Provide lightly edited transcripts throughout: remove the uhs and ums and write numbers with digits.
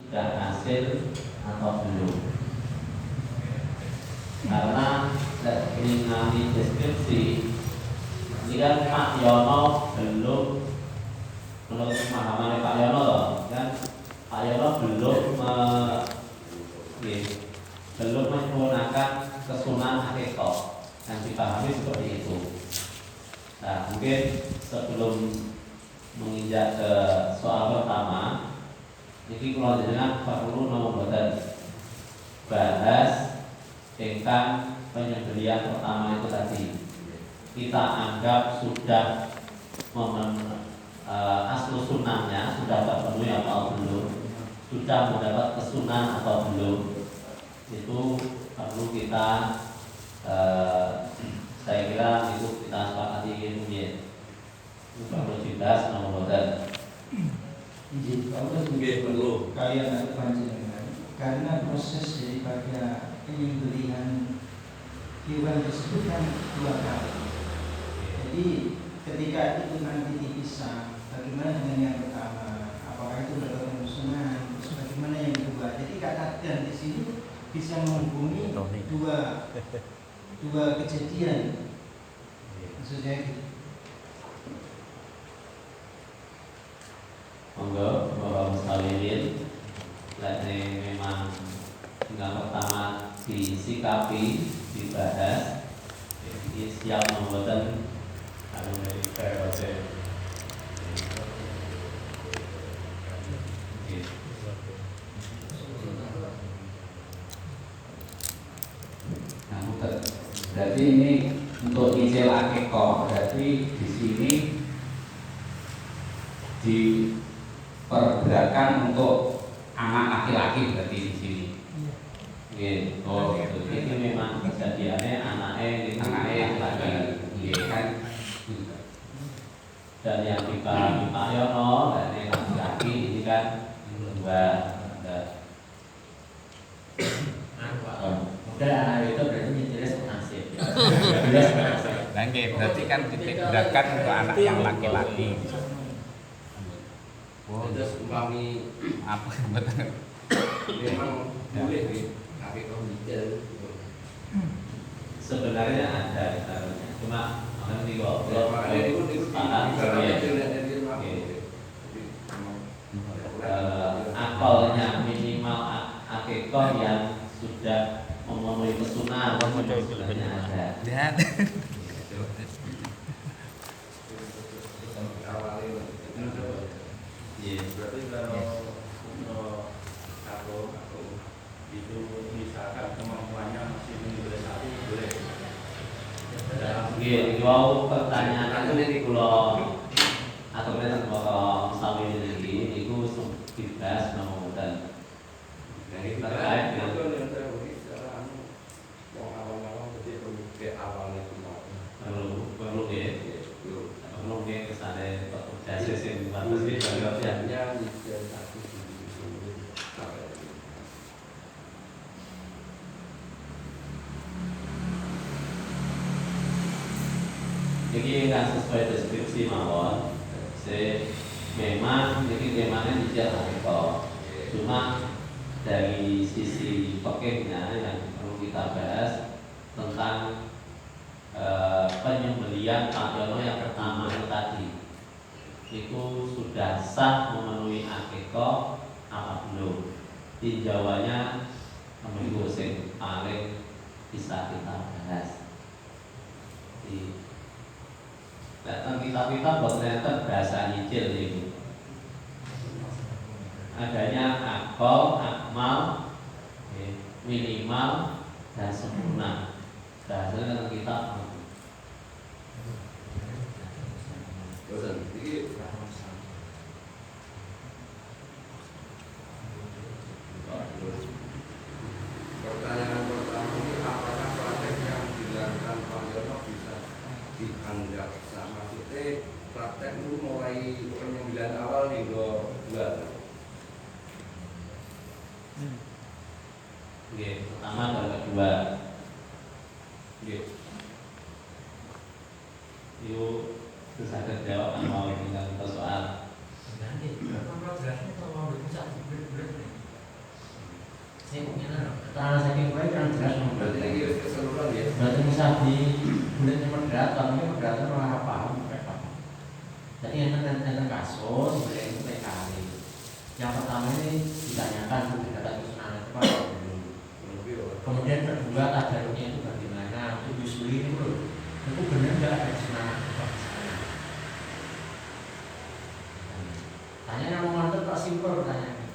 sudah hasil atau belum. Karena mengenai deskripsi ini kan Pak Yono belum, menurut pemahaman Pak Yono loh, kan Pak Yono belum menggunakan kesunahan hakikoh yang dipahami seperti itu. Nah, mungkin sebelum menginjak ke soal pertama, ini kalau jenengan perlu nomor bahas tentang penyembelihan pertama itu tadi. Kita anggap sudah aslu sunahnya sudah terpenuhi atau belum, sudah mendapat kesunahan atau belum, itu perlu kita saya kira itu kita sepakati ini itu perlu dibahas nomor kalau perlu kalian ada panjenengan karena proses daripada penyembelihan hewan tersebut kan 2 kali. Jadi ketika itu nanti dipisah, bagaimana dengan yang pertama? Apakah itu dapat kemusuhan? Terus bagaimana yang kedua? Jadi kata dan di sini bisa menghubungi dua kejadian. Maksudnya gitu. Monggo Bapak Muslimin, memang tinggal pertama disikapi, dibahas. Jadi siap membuatkan anu dari periode. Berarti ini untuk ijel akikoh, berarti di sini diperberatkan untuk anak laki-laki berarti di sini. Gitu. Oh, gitu. Ini memang kejadiannya anaknya laki-laki, kan? Dan yang dipahami Pak Yono, dan yang laki-laki ini kan dua. Udah anak itu berarti jelas penasib. Berarti kan diberatkan untuk anak yang laki-laki. Terus umpami Apa betul? memang boleh nih pakai komputer. Sebenarnya ada cuma nanti kok Makanya itu akalnya minimal akikoh yang sudah memenuhi kesunahan sebenarnya ada. Berarti kalau aku itu misalkan kemampuannya masih menyembelih sapi boleh. Nggih, kalau pertanyaan aku ini kalau atau kita kalau misalnya ini itu dibahas nomor Jadi terkait dengan perlu dia kesana pekerja sih bagus sih bagiannya. Jadi kan sesuai deskripsi mawon, memang jadi temanya tidak hakiko. Cuma dari sisi pekehnya yang perlu kita bahas tentang penyembelian Pak Yono yang pertama tadi itu sudah sah memenuhi akikoh apa belum? Tinjauannya menunggu sing paling bisa kita bahas. Datang kita buat ternyata bahasa nyicil ini. Adanya akal, akmal, minimal dan sempurna. Bahasanya dalam kitab. Pertanyaan pertama ini apakah praktek yang dilakukan Pak Yono bisa dianggap sama? Maksudnya praktek itu mulai penyembelihan awal hingga bulan. Pertama dan kedua. Yuk, terus ada jawab mau dengan soal. Nanti, kalau jelasnya kalau mau dipusat berat-berat nih. Keterangan saking kowe kan jelas Berarti lagi keseluruhan ya. berarti bisa di bulan moderator, ini moderator orang paham mereka. Jadi enten kasus boleh itu PKI. Yang pertama ini ditanyakan data kesunahan itu apa dulu. Kemudian kedua tadaruknya itu bagaimana untuk diusuli itu loh. Itu benar nggak ada kesunahan itu di sana. Tanya yang mau nonton kok simpel pertanyaannya.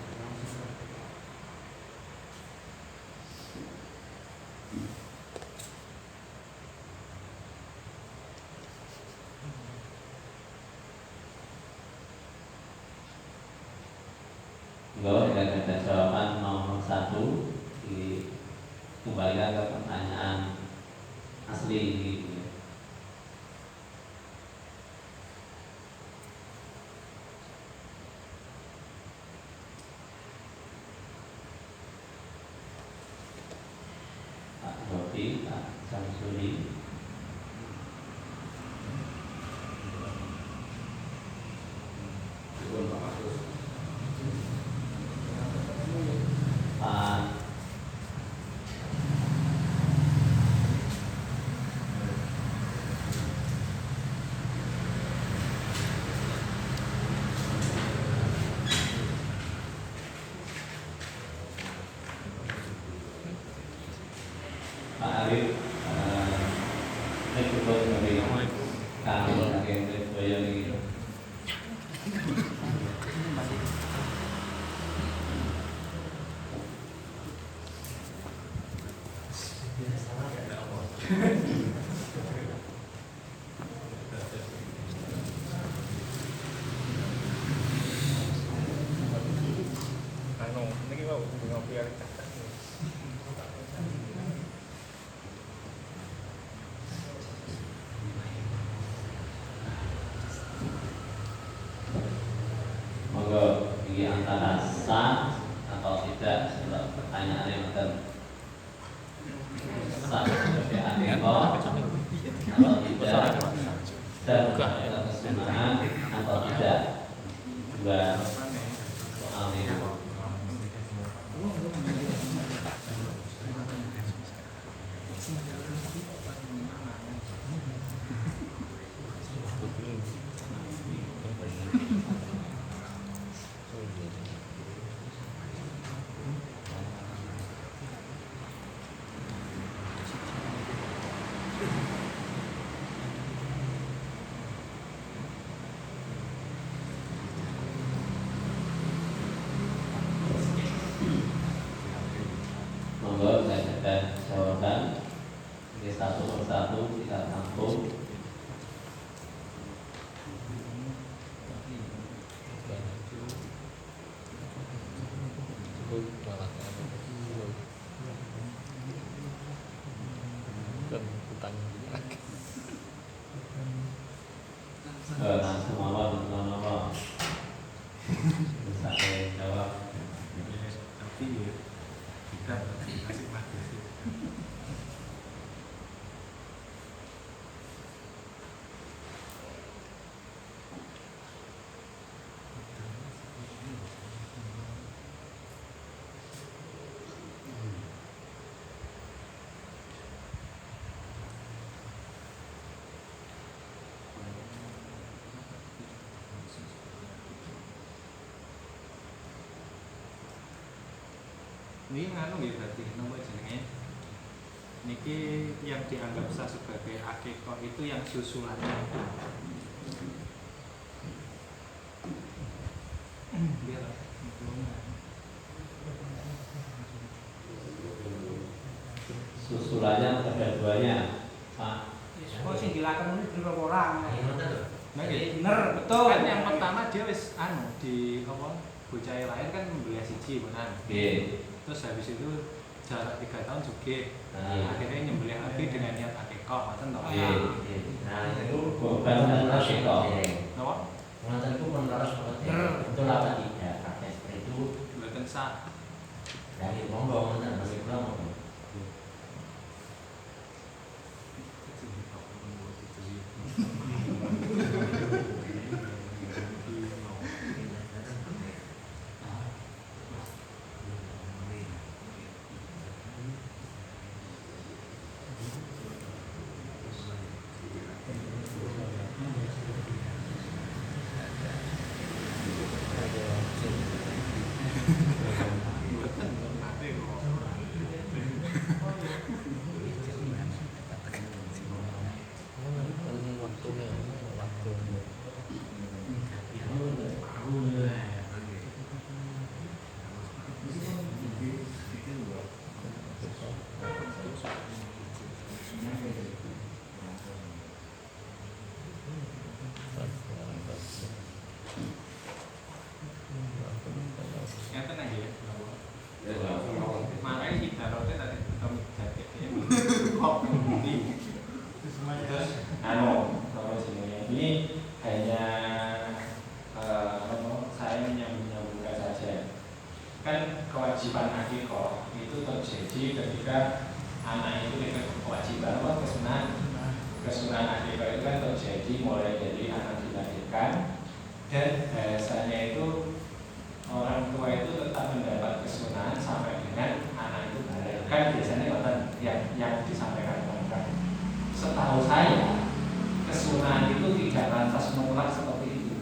Enggak, tidak ada jawaban nomor 1 dikembalikan ke pertanyaan asli gitu. Pak Rofi, Pak Samsudi. Pak Arif, cukup dari kami agen Boyong ini. Monggo ini antara sah atau tidak sebab pertanyaan yang akan sah sebagai aneko atau tidak dan kesunahan atau tidak dua soal ini. Monggo saya akan jawaban ini satu persatu kita tampung. Langsung apa betul apa? Bisa saya jawab. Ini nganu ya berarti nomor jenenge. Niki yang dianggap sah sebagai akikah itu yang susulannya. Biar Susulannya ada duanya, Pak. Oh, sing dilakukan ini berapa orang? nah, gitu. Bener, betul. Kan yang pertama dia wis di apa bocah lain kan membeli siji benar. Terus habis itu jarak 3 tahun juga. Akhirnya nyembelih lagi dengan niat akikah, ngoten to. Nah, itu Bukan akikah. Napa? Ngoten itu menerus banget. Betul apa tidak? Praktek seperti itu Mboten sah. dari monggo ngoten bagi kula monggo. kewajiban akikoh itu terjadi ketika anak itu kewajiban kesunahan akikoh itu kan terjadi mulai dari anak dilahirkan, dan biasanya itu orang tua itu tetap mendapat kesunahan sampai dengan anak itu balik. Kan biasanya yang disampaikan mereka. Setahu saya kesunahan itu tidak lantas mutlak seperti itu.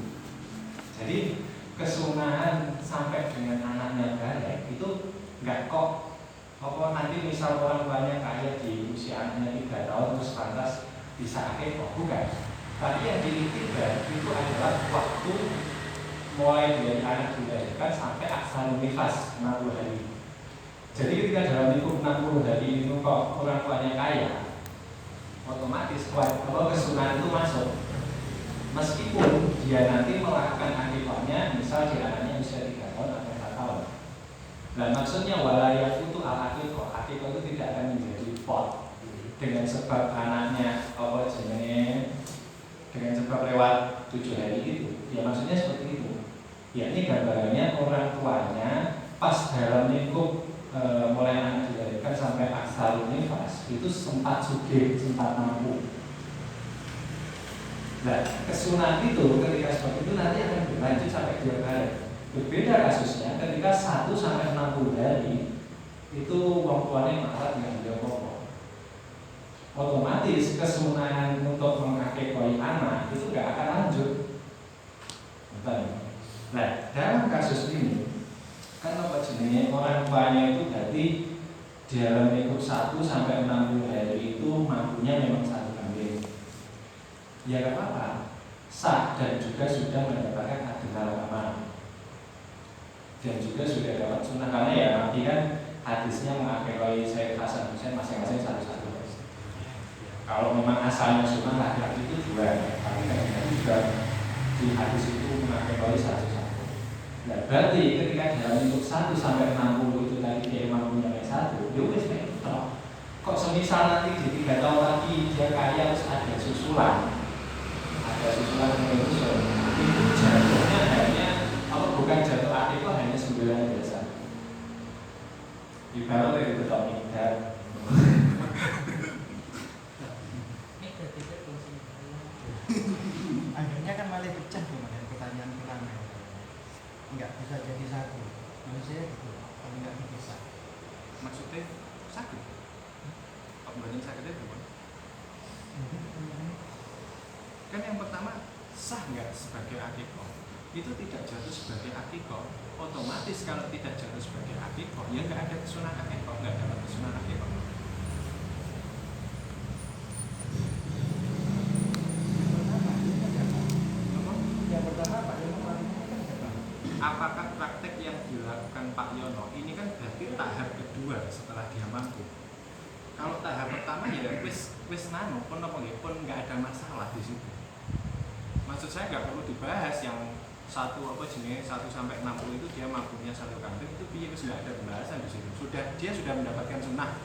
Jadi kesunahan sampai dengan anaknya balik itu enggak kok apa nanti misal orang tuanya kaya di usia anaknya 3 tahun terus lantas bisa akikoh, bukan. Tapi yang dilihat itu adalah waktu mulai dari anak dilahirkan sampai aksarul nifas 60 hari. Jadi ketika dalam lingkup 60 hari itu kok orang tuanya kaya, otomatis kesunahan itu masuk. Meskipun dia nanti melakukan akikohnya misal di anaknya usia 3 tahun atau 4 tahun. Dan maksudnya walayah itu akikoh itu tidak akan menjadi pot dengan sebab anaknya dengan sebab lewat 7 hari itu. Ya maksudnya seperti itu. Ya ini gambarannya orang tuanya pas dalam lingkup mulai anak dilahirkan sampai aksarul nifas itu sempat sugih, sempat mampu. Nah, kesunahan itu ketika seperti itu nanti akan berlanjut sampai 2 hari. Berbeda kasusnya ketika 1 sampai 60 hari itu wong tuanya marah dengan dia pokok. Otomatis kesunahan untuk mengakikoi anak itu nggak akan lanjut. Betul. Nah, dalam kasus ini kan apa jenisnya orang tuanya itu berarti dalam lingkup 1 sampai 60 hari itu mampunya memang 1 kambing. Ya gak apa-apa, sah dan juga sudah mendapatkan adil agama dan juga sudah dapat sunnah, karena ya nanti kan hadisnya mengakikoi Sayyid Hasan Husain masing-masing 1-1. Kalau memang asalnya sunnah laki-laki itu 2, tapi kan juga di hadis itu mengakikoi 1-1. Nah, berarti ketika dalam lingkup 1 sampai 60 itu tadi dia mampunya 1, ya wis kok semisal nanti di 3 tahun lagi dia kaya terus ada susulan itu jatuhnya hanya bukan jatuh akikoh, hanya 9 biasa. Ibarat itu tak mikir. Akhirnya kan malah pecah dengan pertanyaan pertama. Enggak bisa jadi satu. Manusia gitu, kalau enggak bisa. Maksudnya sakit? Apa berarti sakitnya gimana? Kan yang pertama sah nggak sebagai akikoh? Itu tidak jatuh sebagai akikoh. Otomatis kalau tidak jatuh sebagai akikoh, ya nggak ada kesunahan akikoh, nggak dapat kesunahan akikoh. Yang pertama Pak Yono Apakah praktek yang dilakukan Pak Yono ini kan berarti tahap kedua setelah dia mampu? Kalau tahap pertama ya wis pun nggak ada masalah di situ. Maksud saya nggak perlu dibahas yang 1 sampai 60 itu dia mampunya 1 kambing itu piye, wis nggak ada pembahasan di situ. Dia sudah mendapatkan sunnah.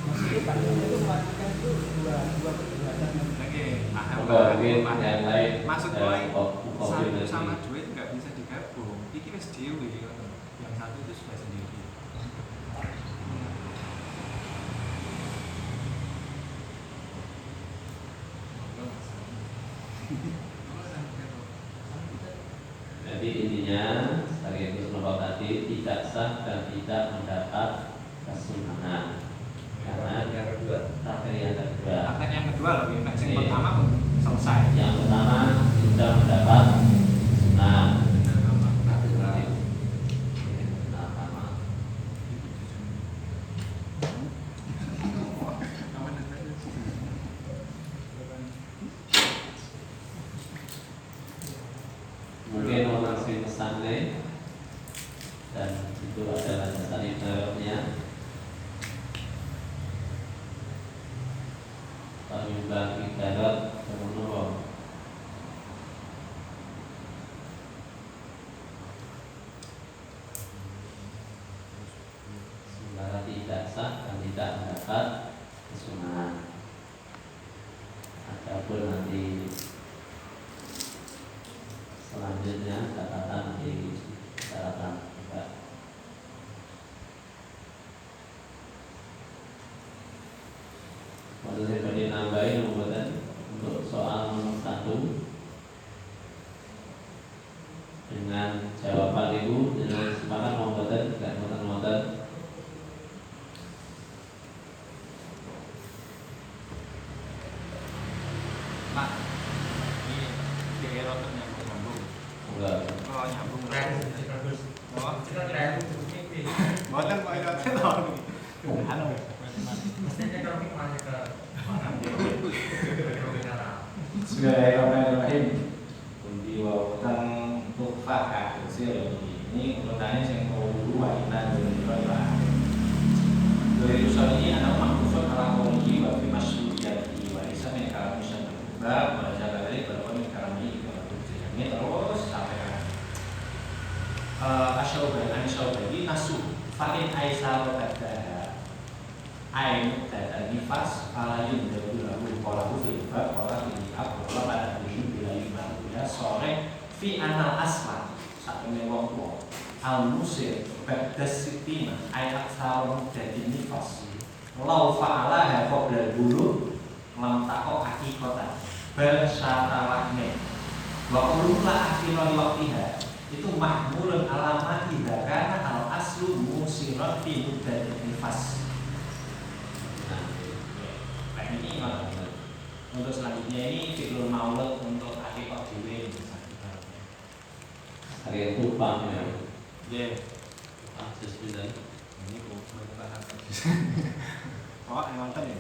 Maksudnya Pak Yono itu melakukan itu dua perbuatan yang lain. Maksud gue 1 sama 2 itu nggak bisa digabung. Iki wis dhewe yang 1 itu sudah sendiri. Jadi intinya sebagai itu sebelum tadi tidak sah dan tidak mendapat kesunahan. Karena yang kedua, Praktek yang kedua loh, yang pertama pun selesai. Yang pertama sudah mendapat kesunahan. Mungkin orang sering pesannya dan itu adalah dasar ibaratnya. Penyumbang ibarat menurut sementara tidak sah dan tidak mendapat kesunahan. Adapun nanti selanjutnya catatan di catatan Boten kok itu to. Anu. Mestinya kalau masih ke Bismillahirrahmanirrahim. Kundi wa utang tufa kecil ini urutannya yang mau dua inan dari usul ini anak maksud ala kondisi wa fi masyhuriyati wa isa min kalam musan bab wa jaga dari berapa min kalam ini terus sampai asyawbani nasu fakin aisyah kata ain kata nifas alayun dari lalu pola fil bab pola ini apa pola pada ini bila lima ya sore fi anal asma satu wong tua al musir badas sitina ayat sarum dari nifas lau fa'ala qabla dulu lam tako hakikatan bersyatawahnya wa qulula akhirul waqtiha itu mahmulun alamat idza kana al aslu musirat fi muddat nifas. Nah ini untuk selanjutnya ini fi'lul maulud untuk hakikah dhewe. Hari kurban ya. Nggih. Bismillah. Ini kok bahas. Oh, nonton ya.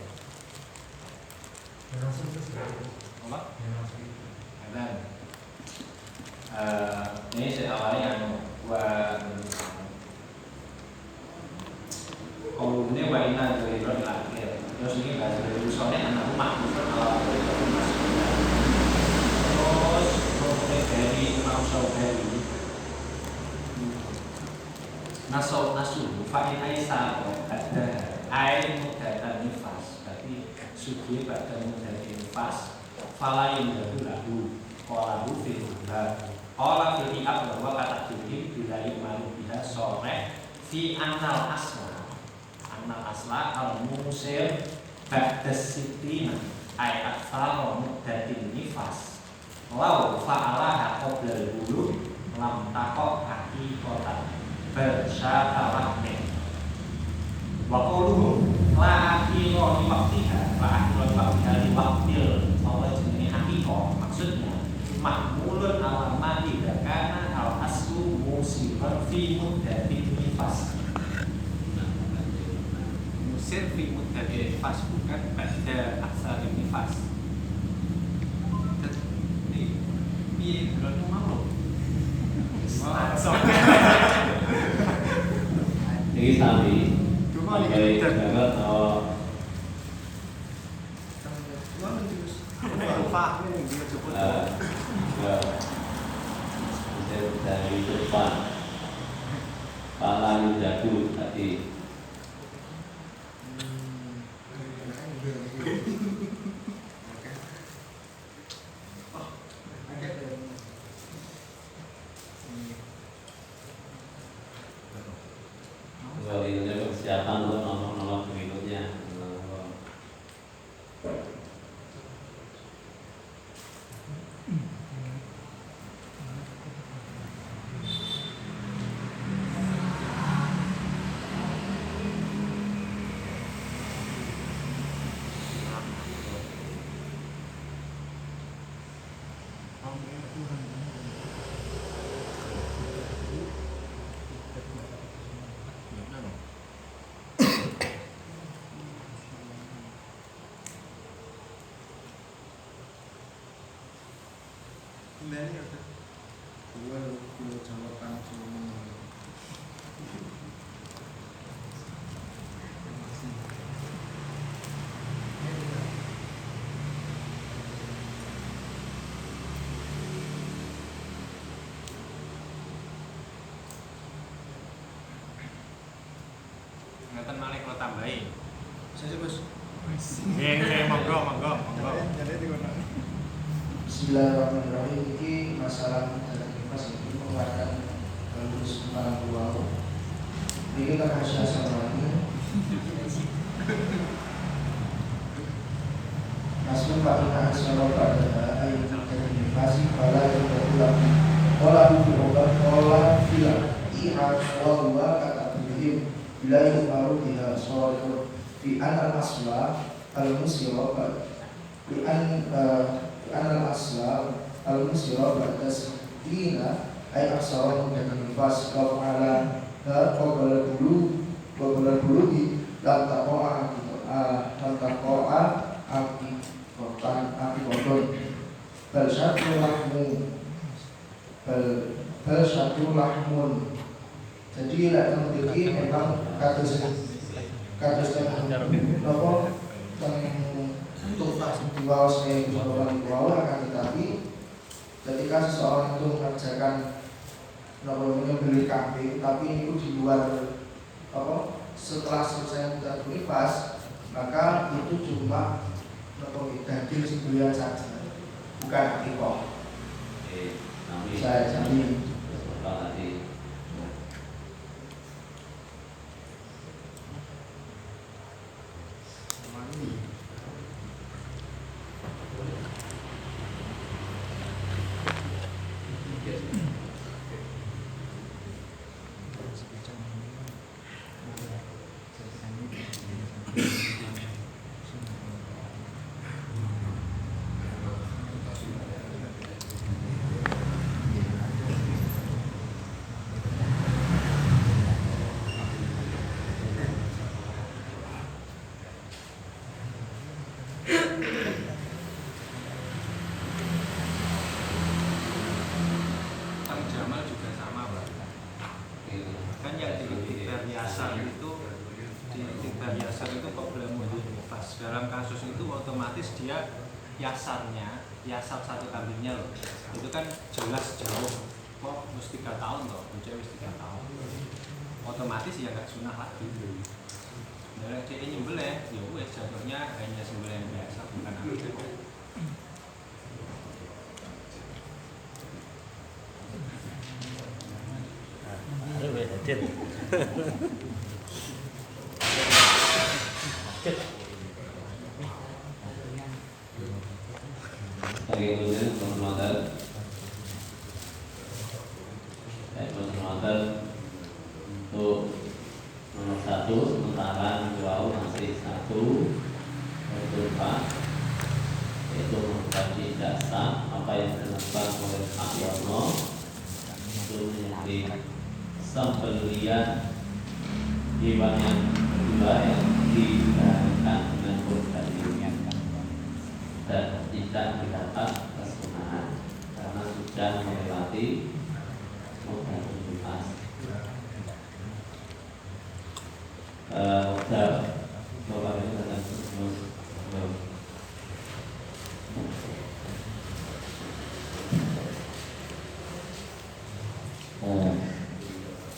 Apa? Dan ini awalnya yang buat kalau ini wajibnya dari roh lahir terus ini bahasa dari usulnya anak rumah bukan ala terus kemudian dari Imam Syafi'i nasul fa'in aisyah ada air mudatan nifas berarti sugi pada mudatan nifas falayin lagu kolahu Ola fil iab bahwa kata tuhi bila imalu biha sore fi anal asla al musir ba'das sitina ay aktsara muddatin nifas law fa'alaha qabla dulu lam taqo hakikatan bersyatawahnya wa qawluhu la akhira li waqtiha li waqtil Allah jenis hakikah maksudnya mahmulun ala ma idza kana al aslu musiran fi muddatin nifas. Musir fi muddatin nifas bukan pada asal nifas. Ini belum mau. Jadi sami. Cuma Baik, jaga atau dari depan pala jatuh tadi ini persiapan untuk nomor berikutnya. Ini ada dua jawaban Ngeten malih kula tambahi. saya bos. Monggo. Bismillahirrahmanirrahim. Ini masalah dari nifas ini mengeluarkan lulus kepala dua. Ini kan rahasia sama lagi. Masuk Pak Asal pada ayat dari nifasi pada yang berulang. Olah obat olah filah ihad wal kata bihim bila yang baru dia soal fi anal asla al musyrab fi an al asla al musyrab ba'da sina ay aksara muddatin nifas wa fa'ala qabla bulugi lan taqa'a akibatan bal satu lahmun. Jadi lek memiliki memang kados napa untuk diwaos akan tetapi ketika seseorang itu mengerjakan beli kambing tapi itu di luar setelah selesai muddatul nifas, maka itu cuma daging sembelihan saja, bukan akikah. Saya jamin. Dalam kasus itu otomatis dia yasar satu kambingnya loh, itu kan jelas jauh kok mesti 3 tahun loh, bocah mesti 3 tahun, otomatis ya nggak sunah lagi. Dari dia nyembelih ya wes jatuhnya hanya sembelihan biasa, bukan akikah. Kemudian untuk nomor 1 sementara jual masih 1 untuk Pak, yaitu mengkaji dasar apa yang dilakukan oleh Pak Yono untuk menjadi sembelian hewan yang kedua yang diberikan dengan berkali-kali dan tidak mendapat kesunahan karena sudah melewati muddatul nifas. Bapak ini datang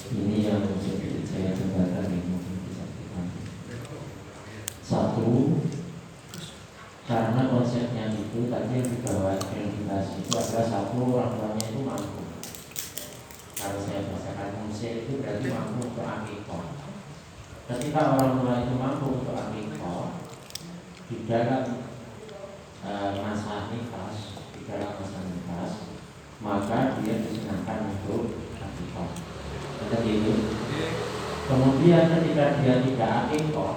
ini yang saya cobakan yang mungkin bisa dibantu. Satu, karena konsepnya itu tadi yang dibawa identitas itu adalah satu orang tuanya itu mampu. Kalau saya bahasakan konsep itu berarti mampu untuk akikah. Ketika orang tua itu mampu untuk akikah di dalam masa nifas, maka dia disenangkan untuk akikah. Seperti itu. Kemudian ketika dia tidak akikah,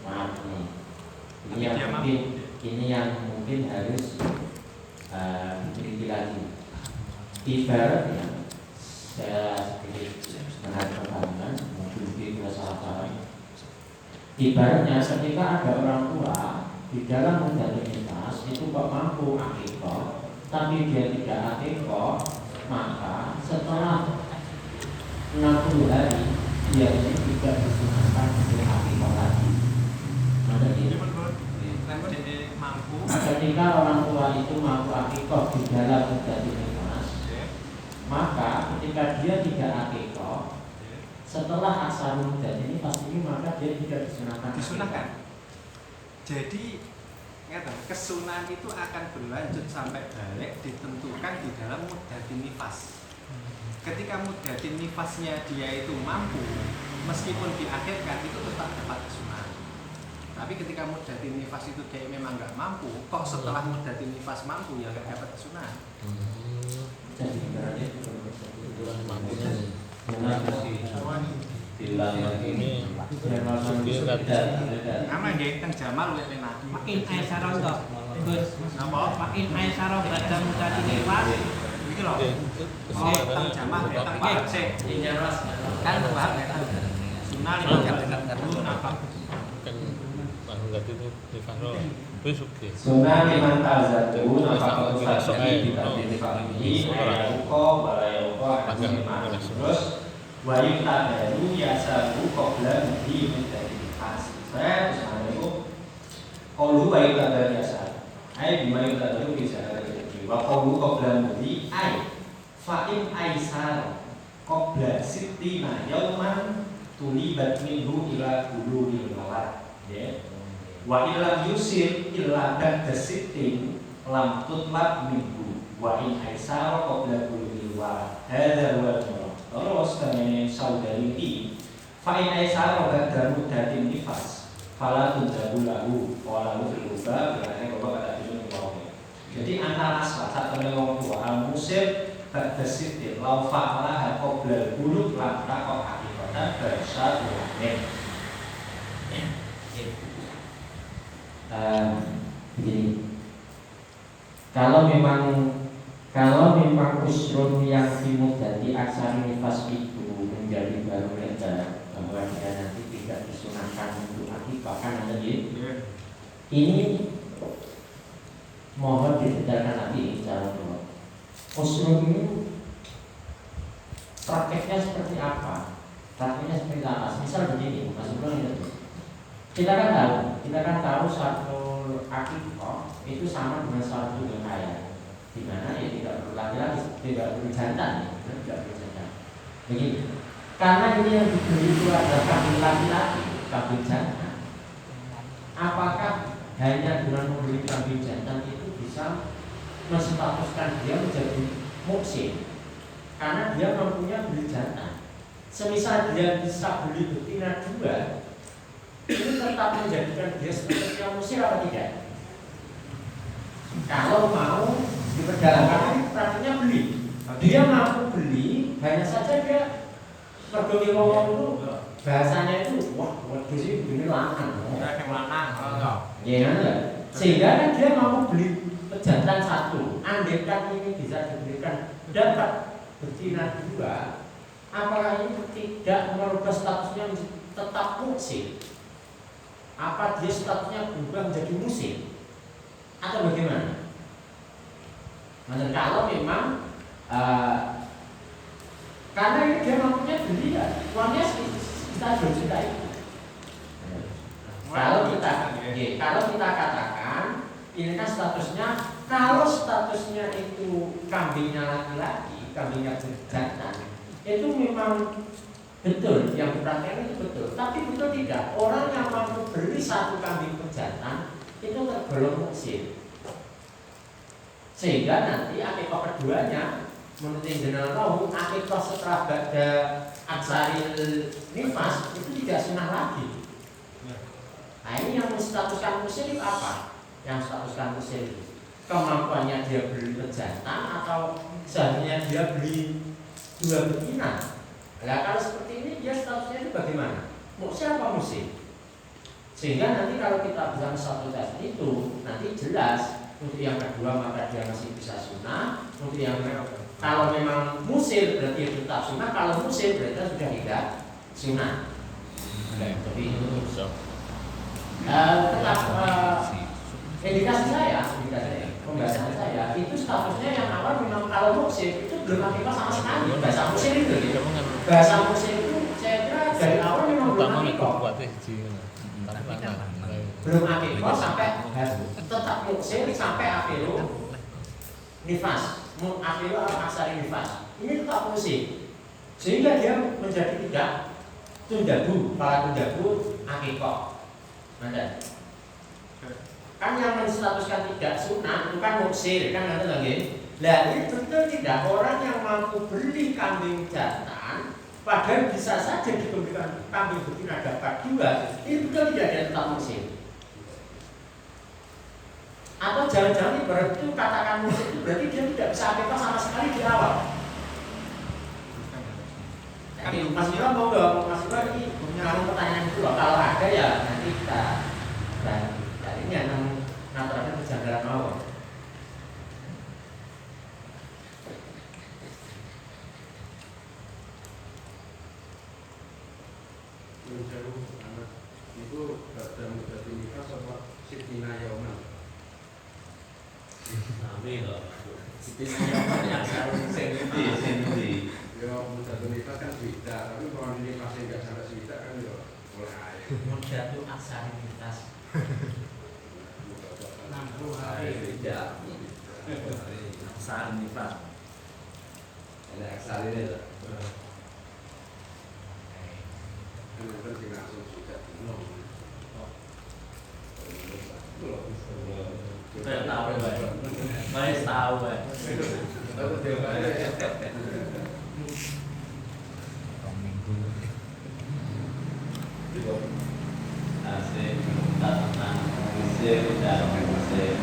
maaf nih, ini yang mungkin harus diteliti lagi. Ibaratnya saya sedikit menambahkan, mungkin salah paham. Ibaratnya ketika ada orang tua di dalam muddatul nifas itu kok mampu akikah, tapi dia tidak akikah, maka setelah 60 hari dia ini tidak disunahkan untuk akikah lagi. Ketika orang tua itu mampu akikah di dalam muddatul nifas, maka ketika dia tidak akikah setelah asal muddat ini pasti maka dia tidak disunahkan. Jadi kesunahan itu akan berlanjut sampai balik ditentukan di dalam muddatin nifas. Ketika muddatin nifasnya dia itu mampu, meskipun diakhirkan itu tetap dapat kesunahan. Tapi ketika muddatin nifas itu dia memang nggak mampu, kok setelah muddatin nifas mampu ya nggak dapat kesunahan. bilang ini nama nggih teng Jamal luwih penak. Makin aisaro to. Gus. Napa? Makin aisaro baca muddatin nifas. Iki lho. Oh, terjemah datang iki sing kan paham ya kan. Sunah lima dulu napa? Sunnah liman ta'zatu nafaqatu fadli bitadini fadlihi Walayauko terus wa yuktadaru yasabu qabla mudi menjadi khas. Saya misalnya itu qaulu wa yuktadaru yasabu ay bima yuktadaru bisa jadi wa qaulu qabla mudi ay fa'in aisar qabla sittina yauman tulibat minhu ila qulul walad ya. Wa ilam yusir illa ba'da sittin lam tutlab minhu wa in aisara qabla bulughi wa hadza huwa al-murad. Terus kene saudari ini fa in aisara ba'da muddatin nifas fala tunjabu lahu wa lahu fil uba berarti bapak kata dulu nih. Jadi antara salah satu wong tua al-musir ba'da sittin law fa'ala qabla bulugh lam taqo hakikatan bersatu begini, kalau memang usrun yang dimudati aksari nifas itu menjadi baru bahwa dia nanti tidak disunahkan untuk akikah kan ada ini mohon didengarkan nanti secara umum. Usrun ini prakteknya seperti apa? Prakteknya seperti apa? Misal begini, Mas Bro ini. Kita kan tahu satu akikah itu sama dengan satu kekayaan, di mana ya tidak perlu laki-laki, tidak perlu jantan, ya, tidak perlu jantan. Begini, karena ini yang diberi itu adalah kambing laki-laki, kambing jantan. Apakah hanya dengan membeli kambing jantan itu bisa menstatuskan dia menjadi muksin? Karena dia mempunyai beli jantan. Semisal dia bisa beli betina juga, ini tetap menjadikan dia statusnya musir atau tidak? Kalau mau diperdagangkan, praktiknya beli. Dia mampu beli, hanya saja dia pergi ngomong itu bahasanya itu, wah, waktu sih begini lanang. Ya kan? Sehingga kan dia mampu beli pejantan satu. Andaikan ini bisa diberikan dapat betina dua, apakah ini tidak merubah statusnya tetap musir? Apa dia statusnya berubah menjadi musim atau bagaimana? Nah, kalau memang karena ini dia mampunya beli ya, uangnya sekitar 2 juta itu. Kalau kita katakan ini kan statusnya, kalau statusnya itu kambingnya laki-laki, kambingnya jantan, itu memang betul, yang diperhatikan itu betul. Tapi betul tidak, orang yang mampu beli satu kambing pejantan itu tergolong muksin. Sehingga nanti akikah keduanya menurut Jenderal tahu, akikah setelah ba'da aksaril nifas itu tidak sunah lagi. Nah ini yang menstatuskan muksin itu apa? Yang statuskan muksin itu kemampuannya dia beli pejantan atau seharusnya dia beli 2 betina. Nah kalau seperti ini dia statusnya itu bagaimana? Muksin apa musim? Sehingga nanti kalau kita bisa menstatuskan itu nanti jelas untuk yang kedua maka dia masih bisa sunnah. Untuk yang kalau memang musim berarti dia tetap sunnah. Kalau musim berarti sudah tidak sunnah. Jadi itu tetap indikasi saya, pembahasan saya itu statusnya yang awal memang kalau musim itu belum akikah sama sekali. Bahasa musim itu bahasa musim itu saya kira dari awal memang belum akikah. Belum akikah sampai tetap musim sampai akhiru nifas, akhiru aksari nifas. Ini tetap musim. Sehingga dia menjadi tidak tundabu, para tundabu akikah. Ada. Kan yang menstatuskan tidak sunnah itu kan muksir, kan ada lagi. Lah ini betul tidak orang yang mampu beli kambing jantan, padahal bisa saja diberikan kambing betina dapat 2, ini betul tidak dia tetap muksir. Atau jangan-jangan berarti katakan muksir itu berarti dia tidak bisa akikah sama sekali di awal. Mas Ira mau dong, Mas Ira ini punya pertanyaan itu loh. Kalau ada ya nanti kita berani. Jadi ini yang nataran kejanggalan awal. Nyun sewu anak itu badan berarti nikah sama Sitina Yoman. Sami loh. Siti Nayaman yang selalu Sendi. Ya badan nikah kan beda, tapi kalau ini pasti nggak sampai beda kan ya mulai. Mudatu aksaritas 60 hari Beda. aksaritas. Ada aksari ini loh. Kan yang penting langsung sudah Saya tahu Pak. Saya tahu Pak. Aku tiap hari Asik, tak tenang, musik, dan musik.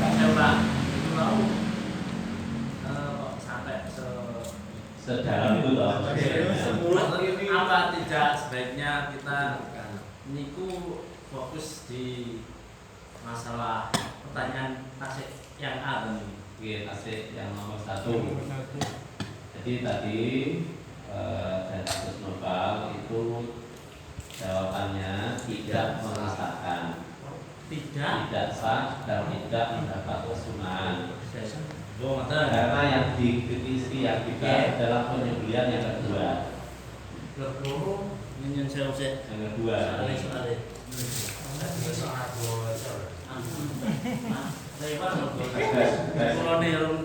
Saya Pak, itu tahu kok sampai Sedalam itu loh. apa tidak sebaiknya kita niku fokus di masalah pertanyaan tasik yang A tadi. Oke, tasik yang nomor 1. Jadi tadi dari kasus novel itu jawabannya tidak merasakan, tidak sah dan tidak mendapat kesunaan. Karena yang dikritisi yang juga adalah penyembelihan yang kedua. Yang saya usah Yang kedua. Soalnya